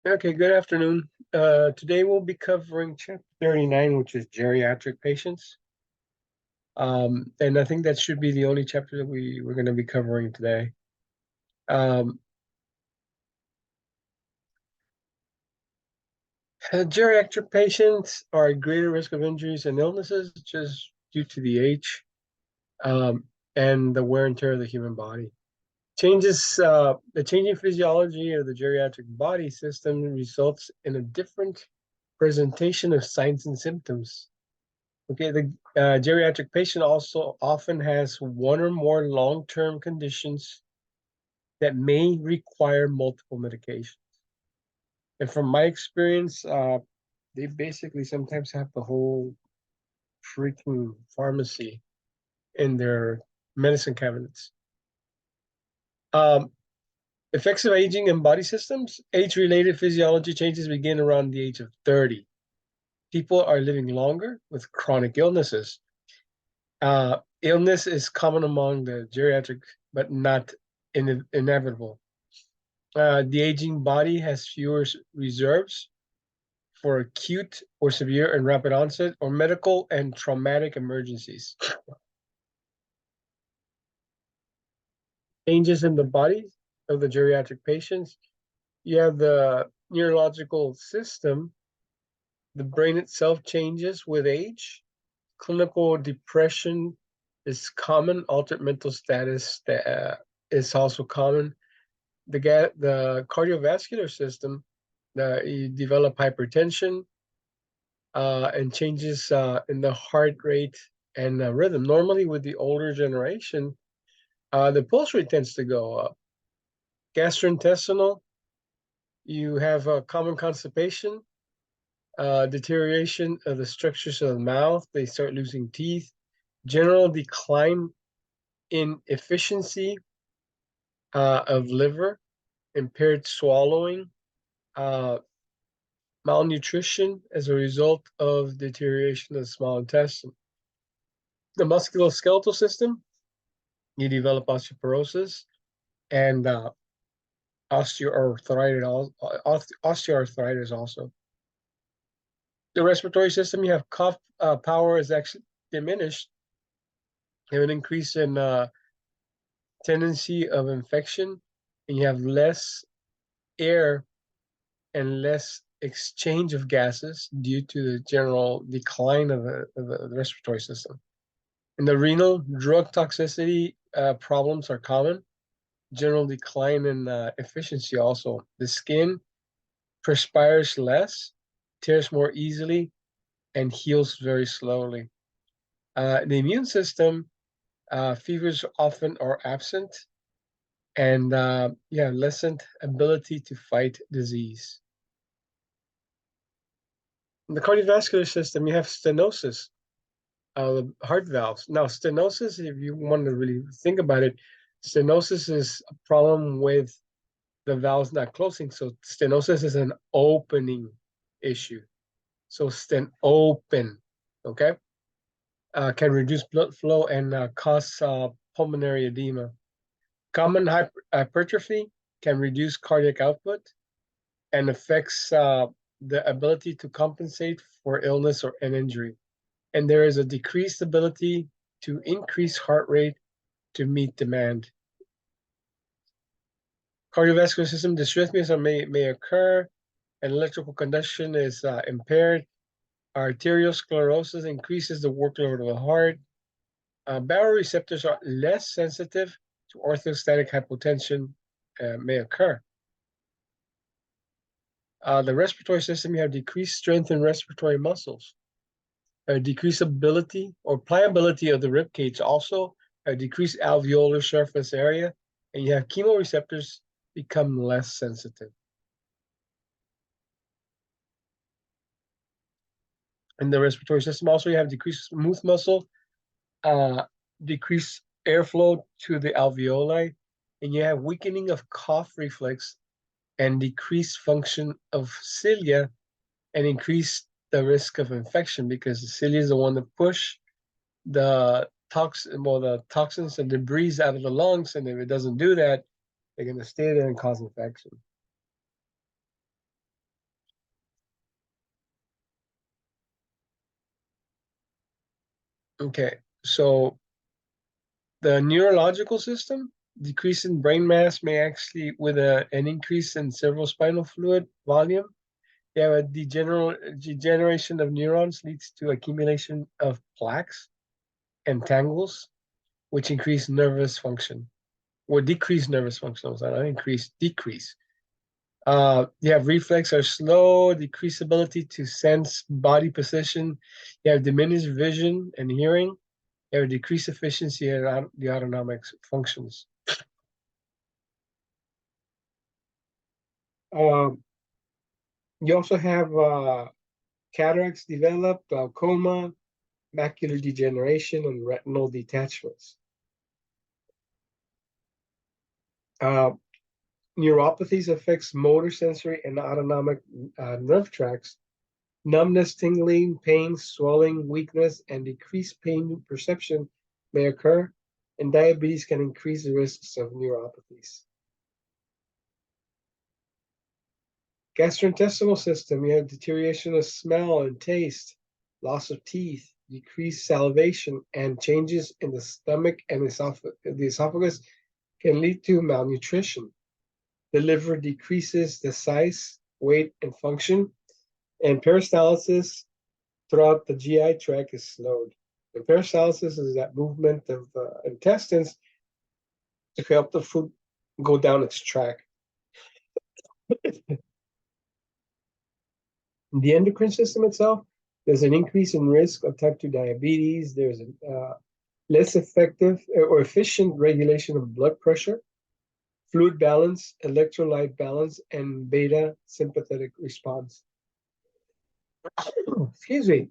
Okay, good afternoon. Today we'll be covering chapter 39, which is geriatric patients. And I think that should be the only chapter that we're going to be covering today. Um, Geriatric patients are at greater risk of injuries and illnesses just due to the age um, and the wear and tear of the human body. The changing physiology of the geriatric body system results in a different presentation of signs and symptoms. Okay, the geriatric patient also often has one or more long-term conditions that may require multiple medications. And from my experience, they basically sometimes have the whole freaking pharmacy in their medicine cabinets. Um, Effects of aging and body systems. Age-related physiology changes begin around the age of 30. People are living longer with chronic illnesses. Illness is common among the geriatric, but not inevitable. The aging body has fewer reserves for acute or severe and rapid onset or medical and traumatic emergencies. Changes in the body of the geriatric patients. You have the neurological system. The brain itself changes with age. Clinical depression is common. Altered mental status is also common. The cardiovascular system, you develop hypertension and changes in the heart rate and rhythm. Normally, with the older generation, the pulse rate tends to go up. Gastrointestinal, you have common constipation, deterioration of the structures of the mouth. They start losing teeth. General decline in efficiency of liver, impaired swallowing, uh, malnutrition as a result of deterioration of the small intestine. The musculoskeletal system, you develop osteoporosis and osteoarthritis also. The respiratory system, you have cough power is actually diminished. You have an increase in tendency of infection, and you have less air and less exchange of gases due to the general decline of the respiratory system. In the renal, drug toxicity problems are common. General decline in efficiency also. The skin perspires less, tears more easily, and heals very slowly. The immune system, fevers often are absent, and lessened ability to fight disease. In the cardiovascular system, you have stenosis, the heart valves. Now, stenosis, if you want to really think about it, stenosis is a problem with the valves not closing. So stenosis is an opening issue. So stent open, okay, can reduce blood flow and cause pulmonary edema. Common hypertrophy can reduce cardiac output and affects the ability to compensate for illness or an injury. And there is a decreased ability to increase heart rate to meet demand. Cardiovascular system dysrhythmias may occur, and electrical conduction is impaired. Arteriosclerosis increases the workload of the heart. Baroreceptors are less sensitive to orthostatic hypotension, may occur. The respiratory system, you have decreased strength in respiratory muscles, a decreased ability or pliability of the rib cage, also a decreased alveolar surface area, and you have chemoreceptors become less sensitive. In the respiratory system, also you have decreased smooth muscle, uh, decreased airflow to the alveoli, and you have weakening of cough reflex and decreased function of cilia and increase the risk of infection because the cilia is the one that push the toxins and debris out of the lungs, and if it doesn't do that, they're going to stay there and cause infection. Okay, so the neurological system, decrease in brain mass may actually, with an increase in cerebrospinal fluid volume, you have a degeneration of neurons leads to accumulation of plaques and tangles, which increase nervous function or decrease nervous function. So not increase, decrease. You have reflex are slow, decreased ability to sense body position. You have diminished vision and hearing. You have decreased efficiency in the autonomic functions. Um, you also have cataracts develop, glaucoma, macular degeneration, and retinal detachments. Uh, Neuropathies affects motor, sensory, and autonomic nerve tracts. Numbness, tingling, pain, swelling, weakness, and decreased pain perception may occur, and diabetes can increase the risks of neuropathies. Gastrointestinal system, you have deterioration of smell and taste, loss of teeth, decreased salivation, and changes in the stomach and the esophagus can lead to malnutrition. The liver decreases the size, weight, and function, and peristalsis throughout the GI tract is slowed. And peristalsis is that movement of intestines to help the food go down its track. The endocrine system itself, there's an increase in risk of type 2 diabetes. There's a less effective or efficient regulation of blood pressure, fluid balance, electrolyte balance, and beta sympathetic response. Excuse me.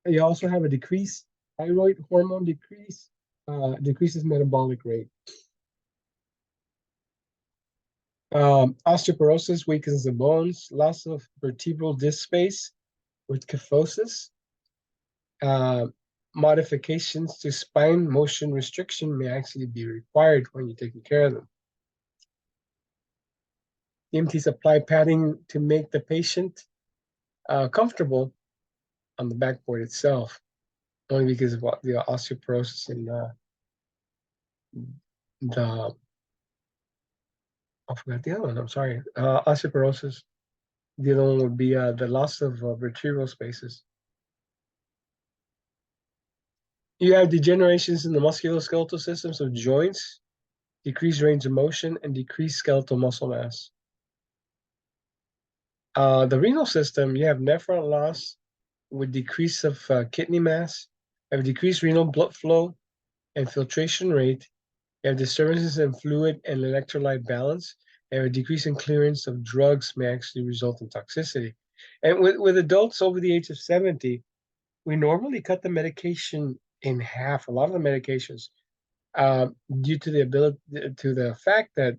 You also have a decrease, thyroid hormone decrease, decreases metabolic rate. Osteoporosis weakens the bones, loss of vertebral disc space with kyphosis. Uh, Modifications to spine motion restriction may actually be required when you're taking care of them. EMTs apply padding to make the patient comfortable on the backboard itself, only because of what the osteoporosis and the I forgot the other one. I'm sorry. Osteoporosis. The other one would be the loss of vertebral spaces. You have degenerations in the musculoskeletal systems of joints, decreased range of motion, and decreased skeletal muscle mass. The renal system, you have nephron loss with decrease of kidney mass, you have decreased renal blood flow and filtration rate, you have disturbances in fluid and electrolyte balance, and a decrease in clearance of drugs may actually result in toxicity. And with adults over the age of 70, we normally cut the medication in half, a lot of the medications, due to the fact that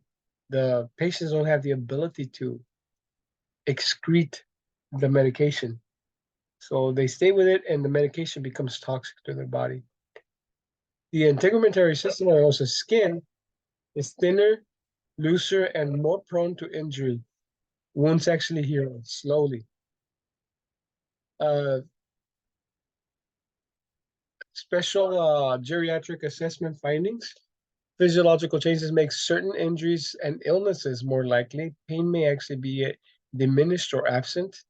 the patients don't have the ability to excrete the medication. So they stay with it and the medication becomes toxic to their body. The integumentary system, or also skin, is thinner, looser, and more prone to injury. Wounds actually heal slowly. Uh, Special geriatric assessment findings. Physiological changes make certain injuries and illnesses more likely. Pain may actually be diminished or absent,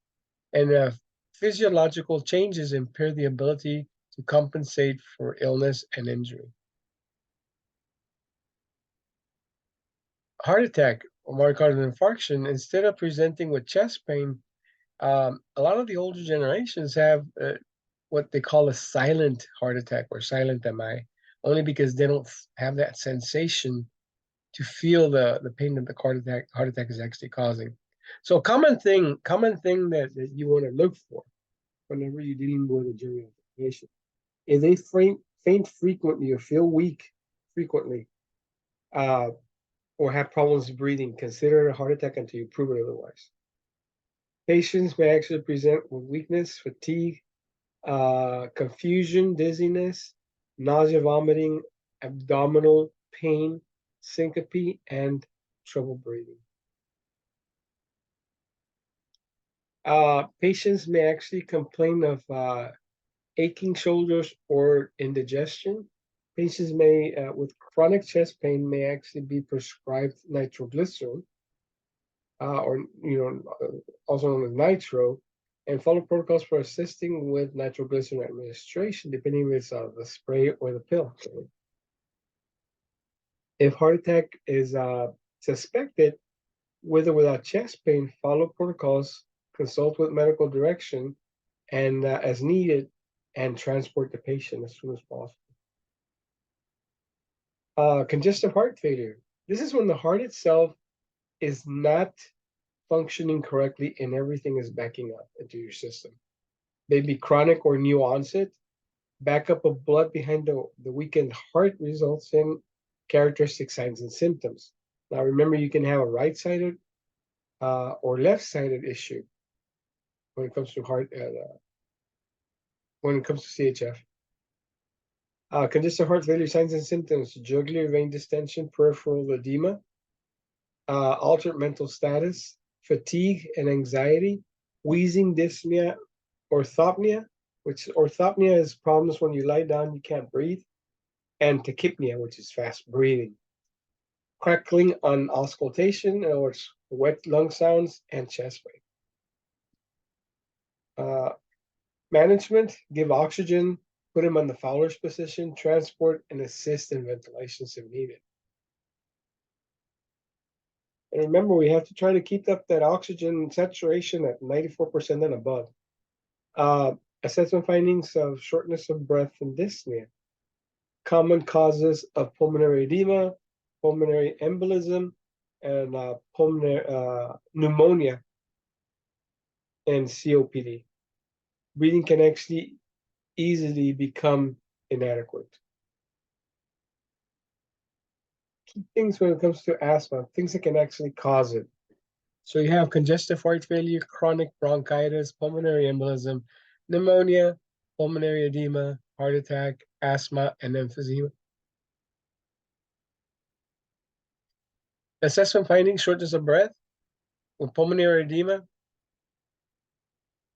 and physiological changes impair the ability to compensate for illness and injury. Heart attack or myocardial infarction, instead of presenting with chest pain, a lot of the older generations have what they call a silent heart attack or silent MI, only because they don't have that sensation to feel the pain that the heart attack is actually causing. So common thing that you want to look for whenever you're dealing with a geriatric patient is they faint frequently or feel weak frequently, uh, or have problems breathing. Consider a heart attack until you prove it otherwise. Patients may actually present with weakness, fatigue, confusion, dizziness, nausea, vomiting, abdominal pain, syncope, and trouble breathing. Patients may actually complain of aching shoulders, or indigestion. Patients may, with chronic chest pain, may actually be prescribed nitroglycerin, or also known as nitro, and follow protocols for assisting with nitroglycerin administration, depending if it's the spray or the pill. If heart attack is suspected, with or without chest pain, follow protocols, consult with medical direction, and as needed, and transport the patient as soon as possible. Congestive heart failure. This is when the heart itself is not functioning correctly and everything is backing up into your system. Maybe chronic or new onset. Backup of blood behind the weakened heart results in characteristic signs and symptoms. Now, remember, you can have a right-sided or left-sided issue when it comes to when it comes to CHF. Congestive heart failure signs and symptoms: jugular vein distension, peripheral edema, altered mental status, fatigue and anxiety, wheezing, dyspnea, orthopnea, which orthopnea is problems when you lie down, you can't breathe, and tachypnea, which is fast breathing. Crackling on auscultation, in other words, wet lung sounds, and chest pain. Management: give oxygen, put him on the Fowler's position, transport, and assist in ventilations if needed. And remember, we have to try to keep up that oxygen saturation at 94% and above. Assessment findings of shortness of breath and dyspnea. Common causes of pulmonary edema, pulmonary embolism, and pulmonary pneumonia and COPD. Breathing can actually easily become inadequate. Key things when it comes to asthma, things that can actually cause it. So you have congestive heart failure, chronic bronchitis, pulmonary embolism, pneumonia, pulmonary edema, heart attack, asthma, and emphysema. Assessment findings: shortness of breath. With pulmonary edema,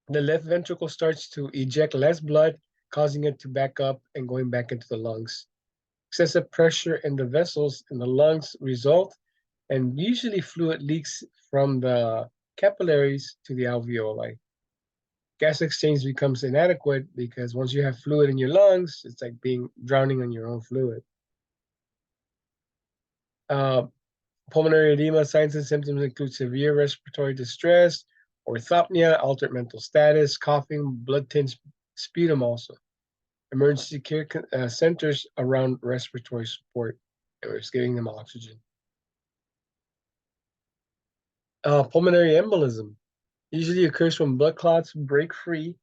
the left ventricle starts to eject less blood, causing it to back up and going back into the lungs. Excessive pressure in the vessels in the lungs result, and usually fluid leaks from the capillaries to the alveoli. Gas exchange becomes inadequate because once you have fluid in your lungs, it's like drowning on your own fluid. Pulmonary edema signs and symptoms include severe respiratory distress, orthopnea, altered mental status, coughing, blood-tinged sputum also. Emergency care centers around respiratory support, and we're just giving them oxygen. Pulmonary embolism usually occurs when blood clots break free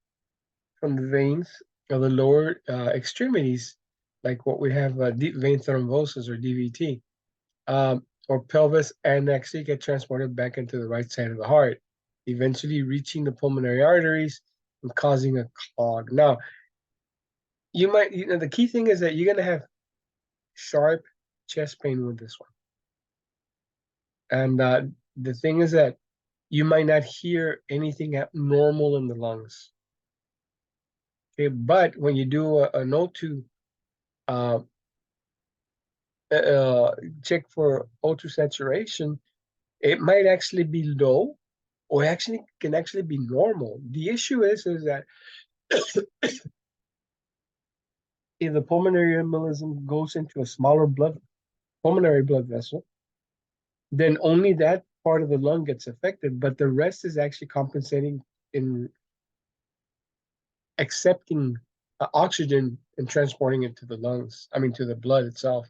from the veins of the lower extremities, like what we have deep vein thrombosis or DVT, or pelvis, and actually get transported back into the right side of the heart, eventually reaching the pulmonary arteries and causing a clog. Now, the key thing is that you're going to have sharp chest pain with this one. And the thing is that you might not hear anything abnormal in the lungs. Okay, but when you do an O2 check for O2 saturation, it might actually be low, or actually can actually be normal. The issue is that if the pulmonary embolism goes into a smaller pulmonary blood vessel, then only that part of the lung gets affected, but the rest is actually compensating in accepting oxygen and transporting it to the lungs, to the blood itself.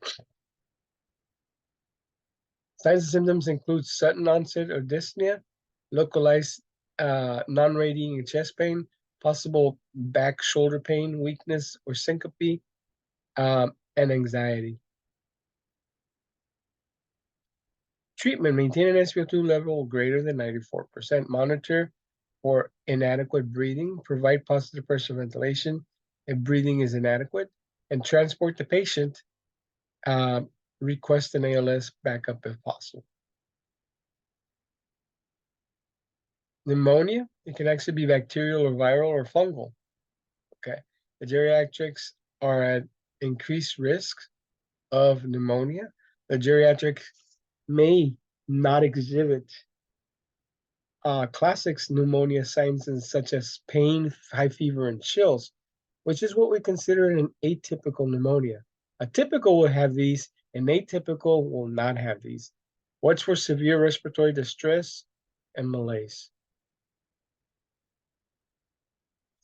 Signs and symptoms include sudden onset of dyspnea, localized non-radiating chest pain, possible back shoulder pain, weakness or syncope, and anxiety. Treatment: maintain an SpO2 level greater than 94%. Monitor for inadequate breathing. Provide positive pressure ventilation if breathing is inadequate. And transport the patient. Request an ALS backup if possible. Pneumonia, it can actually be bacterial or viral or fungal. Okay. The geriatrics are at increased risk of pneumonia. The geriatric may not exhibit classic pneumonia signs such as pain, high fever, and chills, which is what we consider an atypical pneumonia. A typical will have these, an atypical will not have these. Watch for severe respiratory distress and malaise.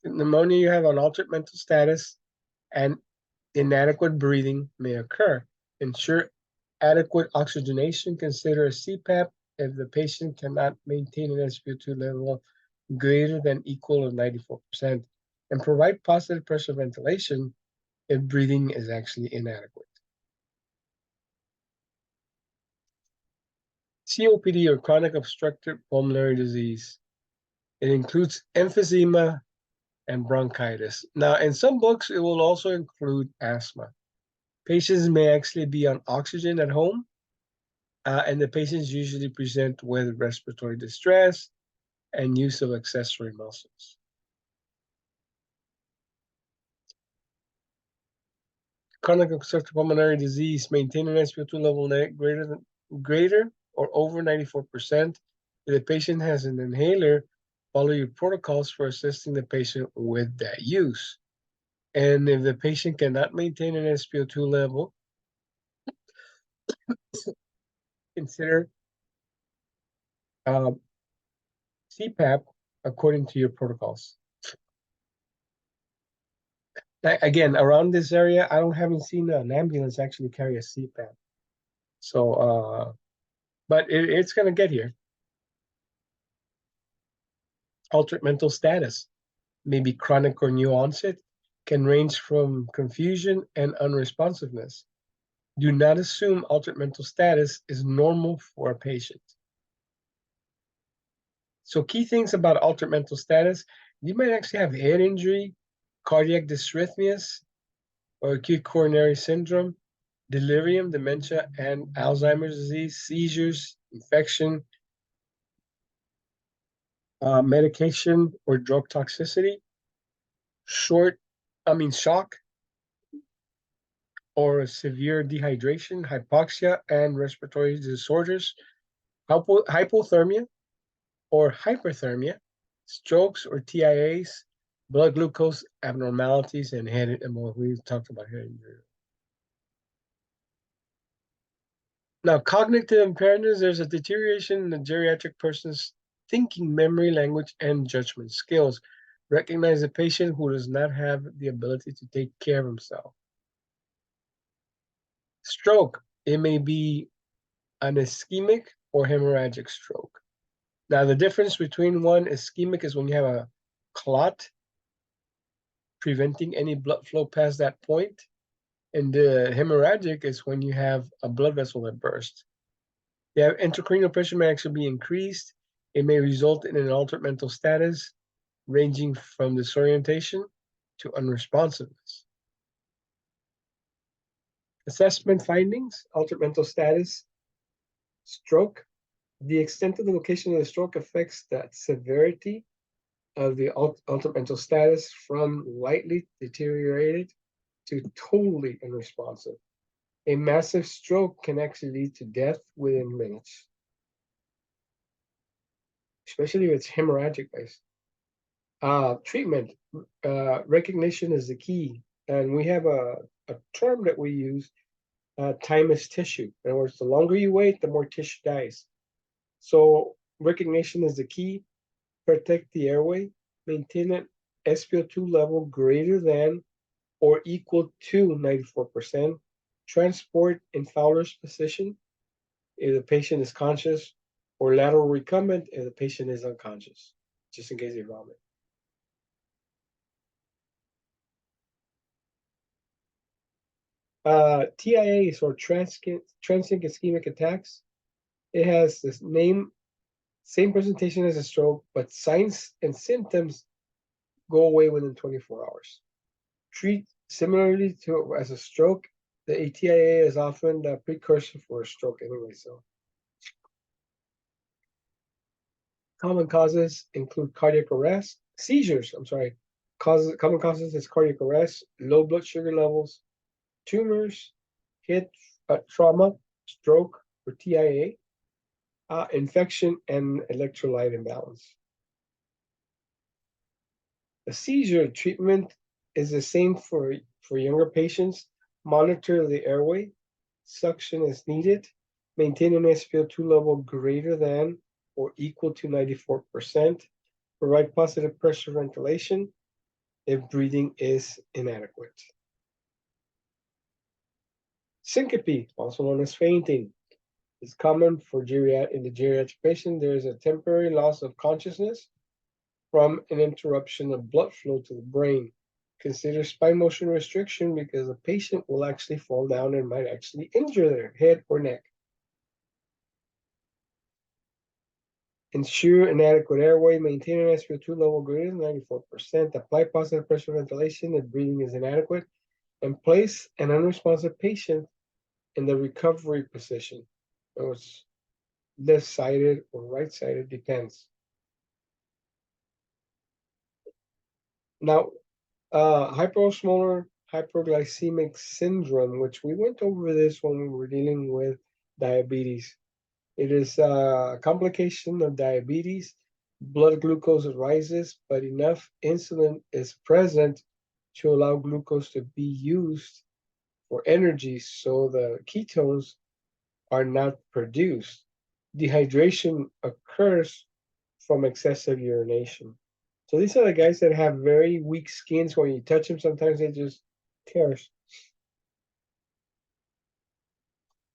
In pneumonia, you have an altered mental status and inadequate breathing may occur. Ensure adequate oxygenation. Consider a CPAP if the patient cannot maintain an SpO2 level greater than equal to 94%, and provide positive pressure ventilation if breathing is actually inadequate. COPD, or chronic obstructive pulmonary disease. It includes emphysema and bronchitis. Now, in some books, it will also include asthma. Patients may actually be on oxygen at home, and the patients usually present with respiratory distress and use of accessory muscles. Chronic obstructive pulmonary disease, maintain an SpO2 level greater or over 94%. If the patient has an inhaler, follow your protocols for assisting the patient with that use. And if the patient cannot maintain an SpO2 level, consider CPAP according to your protocols. Again, around this area, haven't seen an ambulance actually carry a CPAP. So, but it's going to get here. Altered mental status, maybe chronic or new onset, can range from confusion and unresponsiveness. Do not assume altered mental status is normal for a patient. So key things about altered mental status, you might actually have head injury, cardiac dysrhythmias, or acute coronary syndrome, delirium, dementia, and Alzheimer's disease, seizures, infection, medication or drug toxicity, shock, or severe dehydration, hypoxia, and respiratory disorders, hypothermia or hyperthermia, strokes or TIAs, blood glucose abnormalities, and head, and what we talked about head injury. Now, cognitive impairments, there's a deterioration in the geriatric person's thinking, memory, language, and judgment skills. Recognize a patient who does not have the ability to take care of himself. Stroke, it may be an ischemic or hemorrhagic stroke. Now, the difference between one ischemic is when you have a clot preventing any blood flow past that point, and the hemorrhagic is when you have a blood vessel that bursts. The intracranial pressure may actually be increased. It may result in an altered mental status, ranging from disorientation to unresponsiveness. Assessment findings, altered mental status, stroke. The extent of the location of the stroke affects the severity of the altered mental status, from lightly deteriorated to totally unresponsive. A massive stroke can actually lead to death within minutes, especially if it's hemorrhagic based. Treatment, recognition is the key. And we have a term that we use, time is tissue. In other words, the longer you wait, the more tissue dies. So recognition is the key. Protect the airway. Maintain an SpO2 level greater than or equal to 94%. Transport in Fowler's position if the patient is conscious, or lateral recumbent if the patient is unconscious, just in case they vomit. TIAs, or transient ischemic attacks, it has this same presentation as a stroke, but signs and symptoms go away within 24 hours. Treat similarly to as a stroke. The ATIA is often the precursor for a stroke anyway. So, common causes include cardiac arrest, seizures. Common causes is cardiac arrest, low blood sugar levels, tumors, head trauma, stroke, or TIA, infection, and electrolyte imbalance. The seizure treatment is the same for younger patients. Monitor the airway, suction is needed, maintain an SpO2 level greater than or equal to 94%, provide positive pressure ventilation if breathing is inadequate. Syncope, also known as fainting, is common for in the geriatric patient. There is a temporary loss of consciousness from an interruption of blood flow to the brain. Consider spine motion restriction because the patient will actually fall down and might actually injure their head or neck. Ensure an adequate airway, maintain an SpO2 level greater than 94%, apply positive pressure ventilation if breathing is inadequate, and place an unresponsive patient in the recovery position. So it's left-sided or right-sided, depends. Now, hyperosmolar hyperglycemic syndrome, which we went over this when we were dealing with diabetes. It is a complication of diabetes. Blood glucose rises, but enough insulin is present to allow glucose to be used for energy, so the ketones are not produced. Dehydration occurs from excessive urination. So these are the guys that have very weak skins. When you touch them, sometimes they just tears.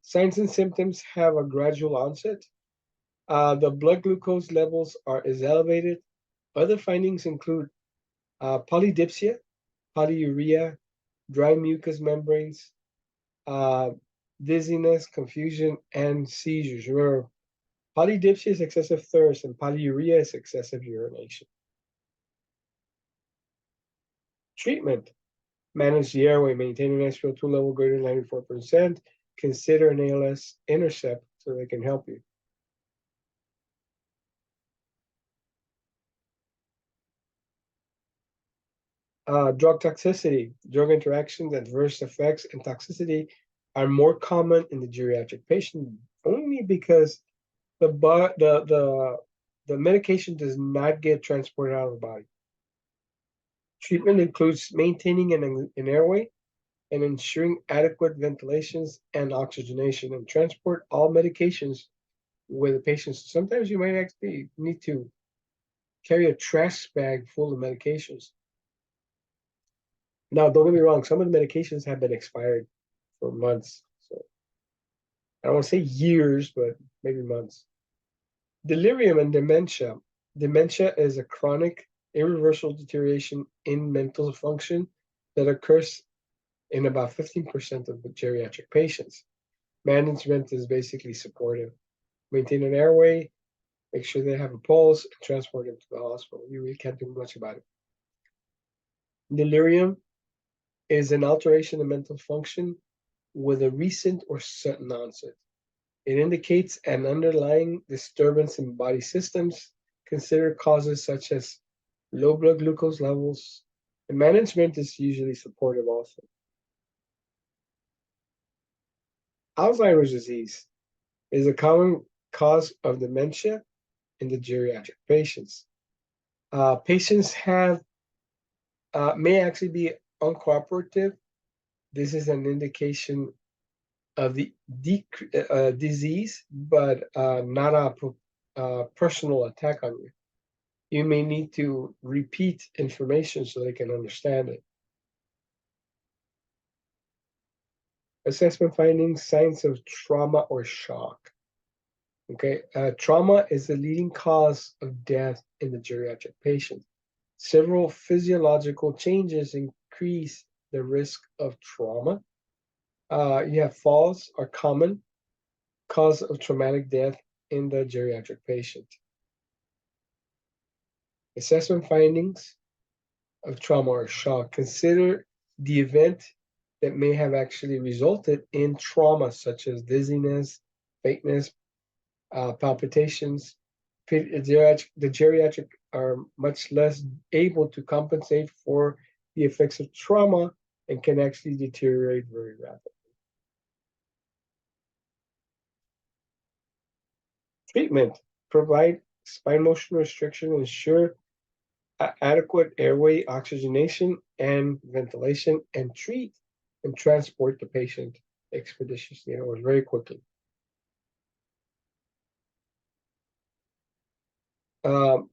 Signs and symptoms have a gradual onset. The blood glucose levels is elevated. Other findings include polydipsia, polyuria, dry mucous membranes, dizziness, confusion, and seizures. Remember, polydipsia is excessive thirst, and polyuria is excessive urination. Treatment: manage the airway, maintain an SpO2 level greater than 94%. Consider an ALS intercept so they can help you. Drug toxicity, drug interactions, adverse effects, and toxicity are more common in the geriatric patient only because the medication does not get transported out of the body. Treatment includes maintaining an airway and ensuring adequate ventilations and oxygenation, and transport all medications with the patients. Sometimes you might actually need to carry a trash bag full of medications. Now, don't get me wrong, some of the medications have been expired for months. So I don't want to say years, but maybe months. Delirium and dementia. Dementia is a chronic, irreversible deterioration in mental function that occurs in about 15% of the geriatric patients. Management is basically supportive. Maintain an airway, make sure they have a pulse, and transport them to the hospital. You really can't do much about it. Delirium is an alteration of mental function with a recent or sudden onset. It indicates an underlying disturbance in body systems. Consider causes such as low blood glucose levels, and management is usually supportive also. Alzheimer's disease is a common cause of dementia in the geriatric patients. Patients may actually be uncooperative. This is an indication of the disease, but not a personal attack on you. You may need to repeat information so they can understand it. Assessment findings: signs of trauma or shock. Okay, trauma is the leading cause of death in the geriatric patient. Several physiological changes increase the risk of trauma. Falls are common cause of traumatic death in the geriatric patient. Assessment findings of trauma or shock: consider the event that may have actually resulted in trauma, such as dizziness, faintness, palpitations. The geriatric are much less able to compensate for the effects of trauma and can actually deteriorate very rapidly. Treatment: provide spine motion restriction, ensure adequate airway oxygenation and ventilation, and treat and transport the patient expeditiously or very quickly. Um,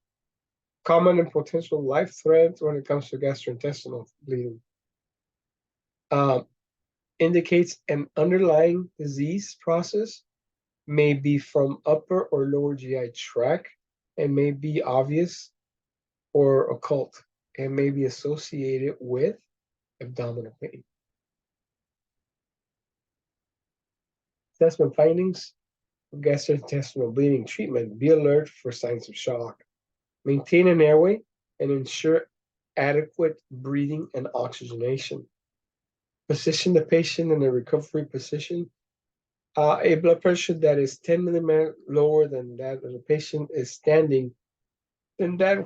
Common and potential life threats when it comes to gastrointestinal bleeding. Indicates an underlying disease process, may be from upper or lower GI tract, and may be obvious or occult, and may be associated with abdominal pain. Assessment findings of gastrointestinal bleeding treatment: be alert for signs of shock, maintain an airway, and ensure adequate breathing and oxygenation. Position the patient in a recovery position. A blood pressure that is 10 millimeters lower than that of the patient is standing, then that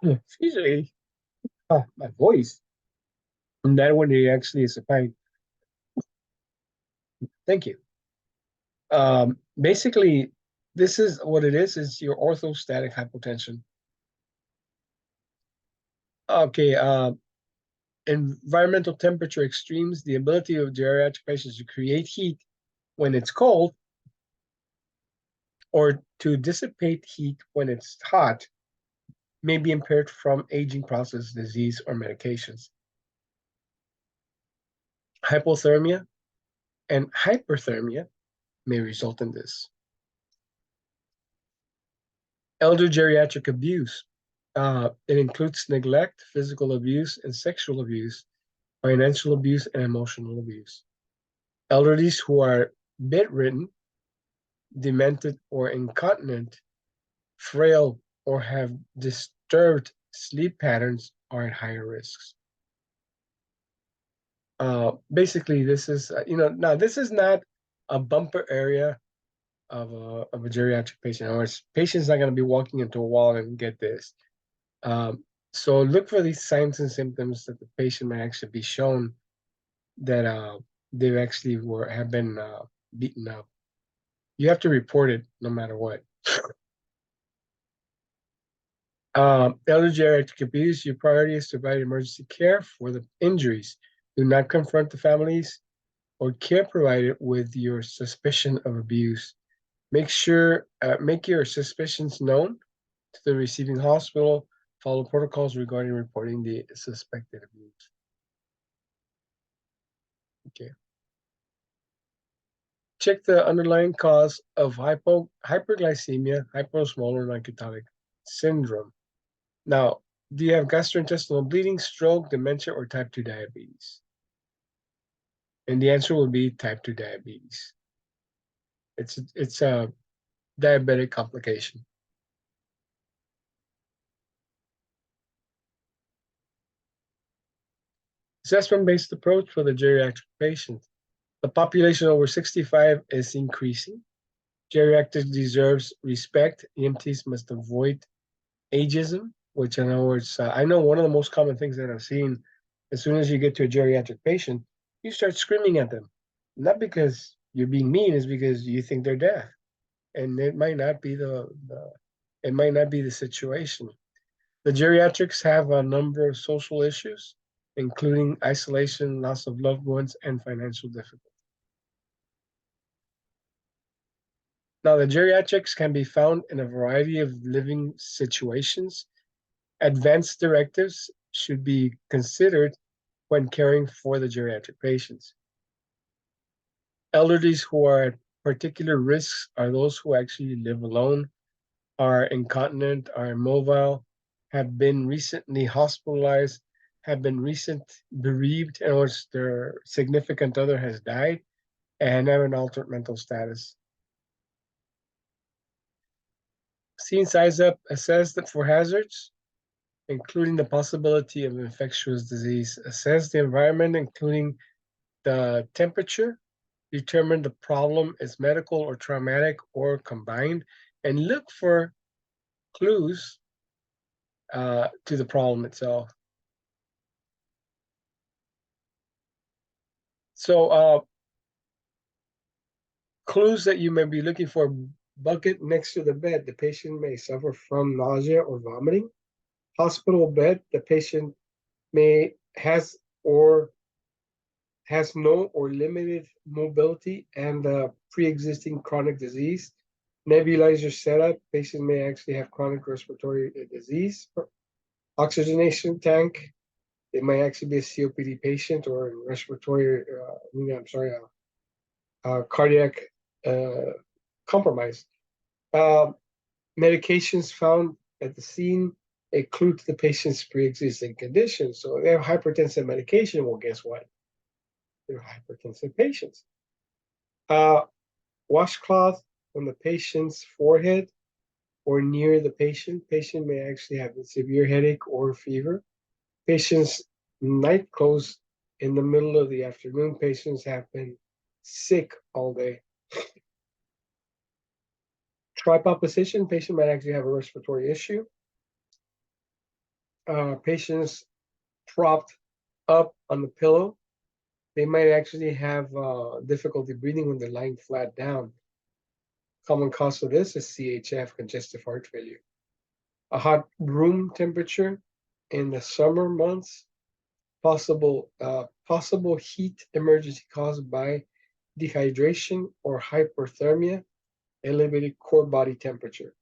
excuse me, my voice, and that one he actually is fine. Thank you. Basically, this is what it is your orthostatic hypotension. Okay, environmental temperature extremes, the ability of geriatric patients to create heat when it's cold or to dissipate heat when it's hot may be impaired from aging process, disease, or medications. Hypothermia and hyperthermia may result in this. Elder geriatric abuse. It includes neglect, physical abuse, and sexual abuse, financial abuse, and emotional abuse. Elderlies who are bedridden, demented, or incontinent, frail, or have disturbed sleep patterns are at higher risks. Basically, this is, now this is not a bumper area of a geriatric patient. In other words, patient's not going to be walking into a wall and get this. So look for these signs and symptoms that the patient may actually be shown that they actually have been beaten up. You have to report it no matter what. Elder geriatric abuse, your priority is to provide emergency care for the injuries. Do not confront the families or care provided with your suspicion of abuse. Make your suspicions known to the receiving hospital. Follow protocols regarding reporting the suspected abuse. Okay. Check the underlying cause of hyperglycemia, hyposmolar non-ketonic syndrome. Now, do you have gastrointestinal bleeding, stroke, dementia, or type 2 diabetes? And the answer will be type 2 diabetes. It's a diabetic complication. Assessment-based approach for the geriatric patient. The population over 65 is increasing. Geriatrics deserves respect. EMTs must avoid ageism, which in other words, I know one of the most common things that I've seen, as soon as you get to a geriatric patient, you start screaming at them. Not because you're being mean, it's because you think they're deaf. And it might not be the situation. The geriatrics have a number of social issues, including isolation, loss of loved ones, and financial difficulty. Now, the geriatrics can be found in a variety of living situations. Advanced directives should be considered when caring for the geriatric patients. Elderlies who are at particular risks are those who actually live alone, are incontinent, are immobile, have been recently hospitalized, have been bereaved, in other words, their significant other has died, and have an altered mental status. Scene size up, assess for hazards, including the possibility of infectious disease. Assess the environment, including the temperature, determine the problem is medical or traumatic or combined, and look for clues to the problem itself. So clues that you may be looking for: bucket next to the bed. The patient may suffer from nausea or vomiting. Hospital bed. The patient may has no or limited mobility and pre-existing chronic disease. Nebulizer setup. Patient may actually have chronic respiratory disease. Oxygenation tank. It might actually be a COPD patient or a respiratory, cardiac compromise. Medications found at the scene include the patient's pre-existing condition. So if they have hypertensive medication, well, guess what? They're hypertensive patients. Washcloth on the patient's forehead or near the patient. Patient may actually have a severe headache or fever. Patient's night clothes in the middle of the afternoon. Patients have been sick all day. Tripod position. Patient might actually have a respiratory issue. Patients propped up on the pillow. They might actually have difficulty breathing when they're lying flat down. Common cause of this is CHF, congestive heart failure. A hot room temperature in the summer months. Possible heat emergency caused by dehydration or hyperthermia. Elevated core body temperature.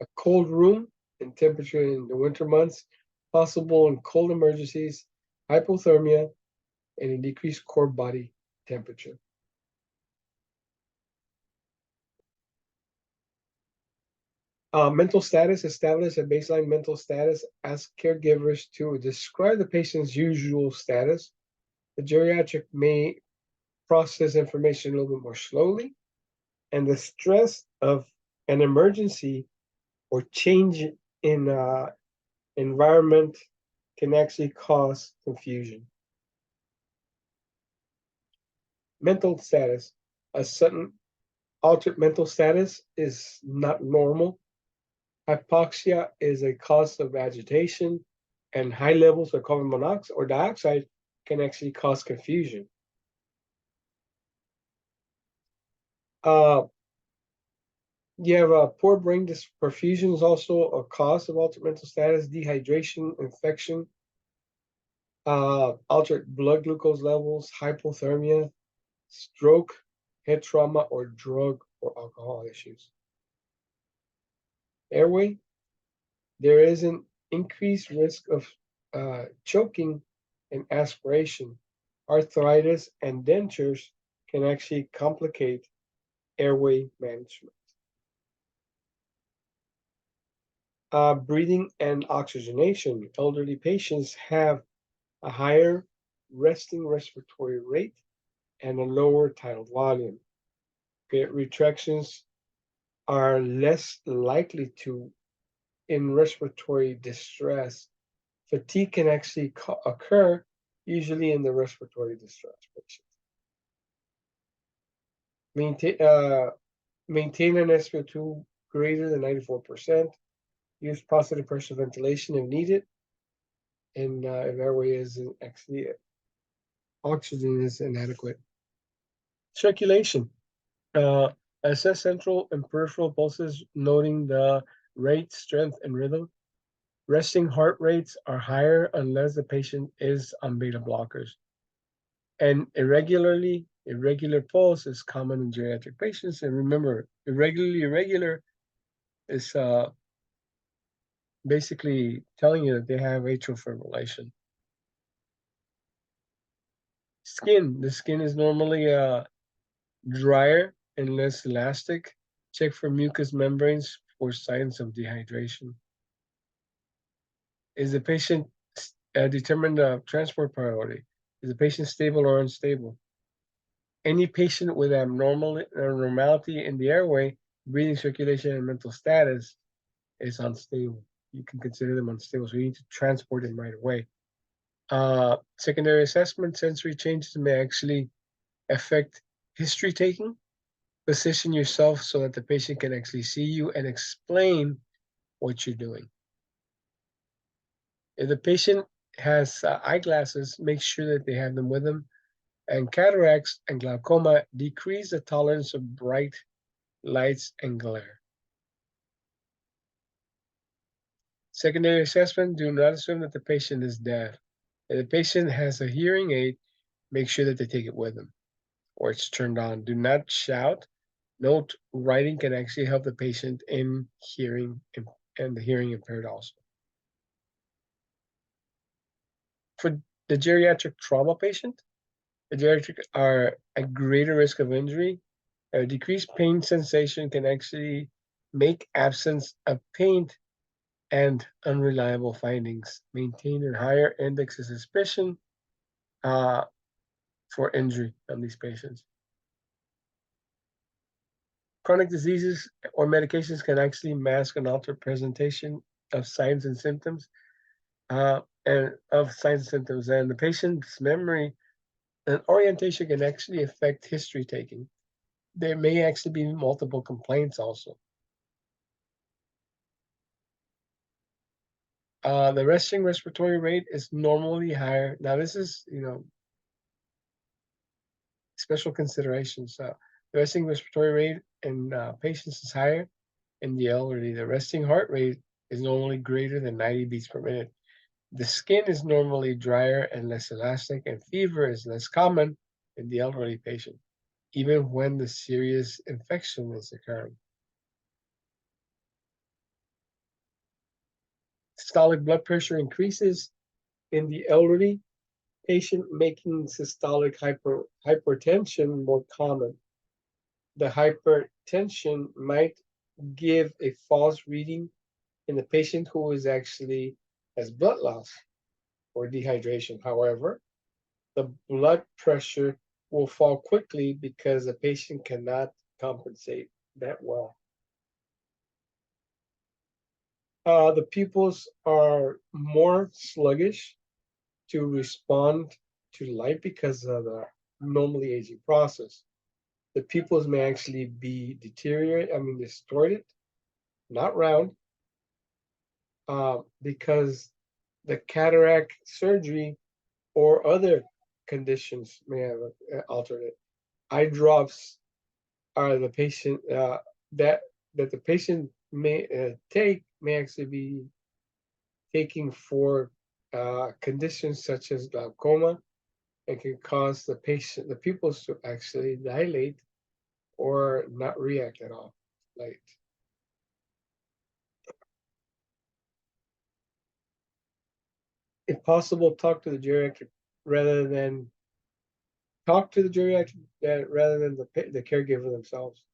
A cold room and temperature in the winter months. Possible in cold emergencies, hypothermia, and a decreased core body temperature. Mental status. Establish a baseline mental status. Ask caregivers to describe the patient's usual status. The geriatric may process information a little bit more slowly, and the stress of an emergency or change in environment can actually cause confusion. Mental status. A sudden altered mental status is not normal. Hypoxia is a cause of agitation, and high levels of carbon monoxide or dioxide can actually cause confusion. You have a poor brain perfusion is also a cause of altered mental status. Dehydration, infection, altered blood glucose levels, hypothermia, stroke, head trauma, or drug or alcohol issues. Airway. There is an increased risk of choking and aspiration. Arthritis and dentures can actually complicate airway management. Breathing and oxygenation. Elderly patients have a higher resting respiratory rate and a lower tidal volume. Okay, retractions are less likely to in respiratory distress. Fatigue can actually occur usually in the respiratory distress patients. Maintain an SpO2 greater than 94%. Use positive pressure ventilation if needed. And if airway is actually oxygen is inadequate. Circulation. Assess central and peripheral pulses, noting the rate, strength, and rhythm. Resting heart rates are higher unless the patient is on beta blockers. And irregular pulse is common in geriatric patients. And remember, irregular is basically telling you that they have atrial fibrillation. Skin. The skin is normally drier and less elastic. Check for mucous membranes for signs of dehydration. Is the patient determine the transport priority? Is the patient stable or unstable? Any patient with abnormality in the airway, breathing, circulation, and mental status is unstable. You can consider them unstable, so you need to transport them right away. Secondary assessment. Sensory changes may actually affect history taking. Position yourself so that the patient can actually see you and explain what you're doing. If the patient has eyeglasses, make sure that they have them with them. And cataracts and glaucoma decrease the tolerance of bright lights and glare. Secondary assessment, do not assume that the patient is deaf. If the patient has a hearing aid, make sure that they take it with them or it's turned on. Do not shout. Note writing can actually help the patient in hearing and the hearing impaired also. For the geriatric trauma patient, the geriatric are at greater risk of injury. A decreased pain sensation can actually make absence of pain and unreliable findings, maintain a higher index of suspicion uh, for injury on these patients. Chronic diseases or medications can actually mask and alter presentation of signs and symptoms, and the patient's memory and orientation can actually affect history taking. There may actually be multiple complaints also. The resting respiratory rate is normally higher. Now, this is, special considerations. The resting respiratory rate in patients is higher in the elderly. The resting heart rate is normally greater than 90 beats per minute. The skin is normally drier and less elastic, and fever is less common in the elderly patient, even when the serious infection is occurring. Systolic blood pressure increases in the elderly patient, making systolic hypertension more common. The hypertension might give a false reading in the patient who is actually has blood loss or dehydration. However, the blood pressure will fall quickly because the patient cannot compensate that well. The pupils are more sluggish to respond to light because of the normally aging process. The pupils may actually be distorted, not round, because the cataract surgery or other conditions may have altered it. Eye drops are the patient that the patient may may actually be taking for conditions such as glaucoma and can cause the pupils to actually dilate or not react at all. Like, if possible, talk to the geriatric rather than rather than the caregiver themselves.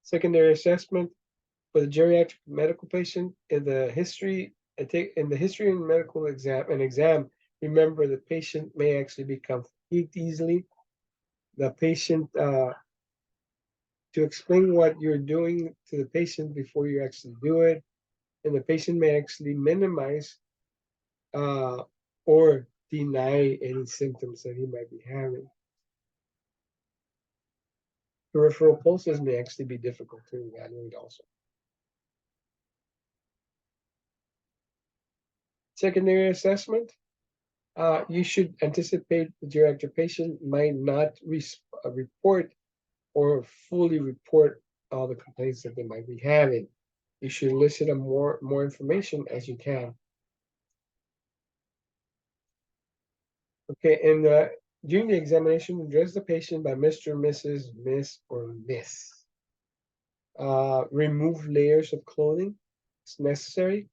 Secondary assessment for the geriatric medical patient in the history and medical exam. Remember, the patient may actually become fatigued easily. The patient to explain what you're doing to the patient before you actually do it, and the patient may actually minimize or deny any symptoms that he might be having. Peripheral pulses may actually be difficult to evaluate also. Secondary assessment, you should anticipate the geriatric patient might not report or fully report all the complaints that they might be having. You should elicit more information as you can. Okay, and during the examination, address the patient by Mr., Mrs., Miss, or Miss. Remove layers of clothing if necessary.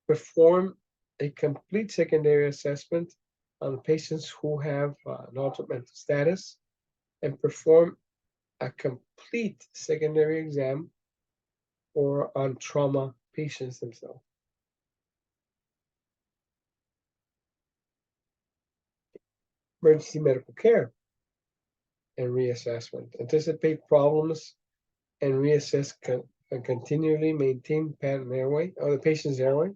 Perform a complete secondary assessment on patients who have an altered mental status, and perform a complete secondary exam or on trauma patients themselves. Emergency medical care and reassessment. Anticipate problems and reassess and continually maintain the patient's airway.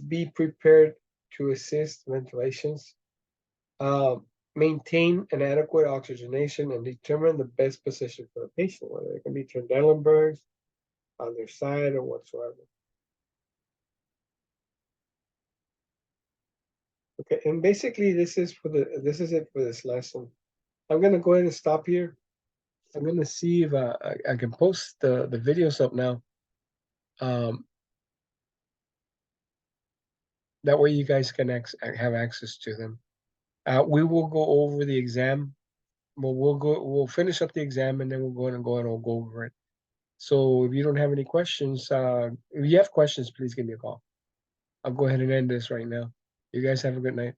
Be prepared to assist ventilations uh, maintain an adequate oxygenation, and determine the best position for the patient, whether it can be Trendelenburg's, on their side, or whatsoever. Okay, and basically this is it for this lesson. I'm gonna go ahead and stop here. I'm gonna see if I can post the videos up now. Um, that way you guys can have access to them. We will go over the exam. We'll finish up the exam and then we'll go and we'll go over it. So if you don't have any questions, if you have questions, please give me a call. I'll go ahead and end this right now. You guys have a good night.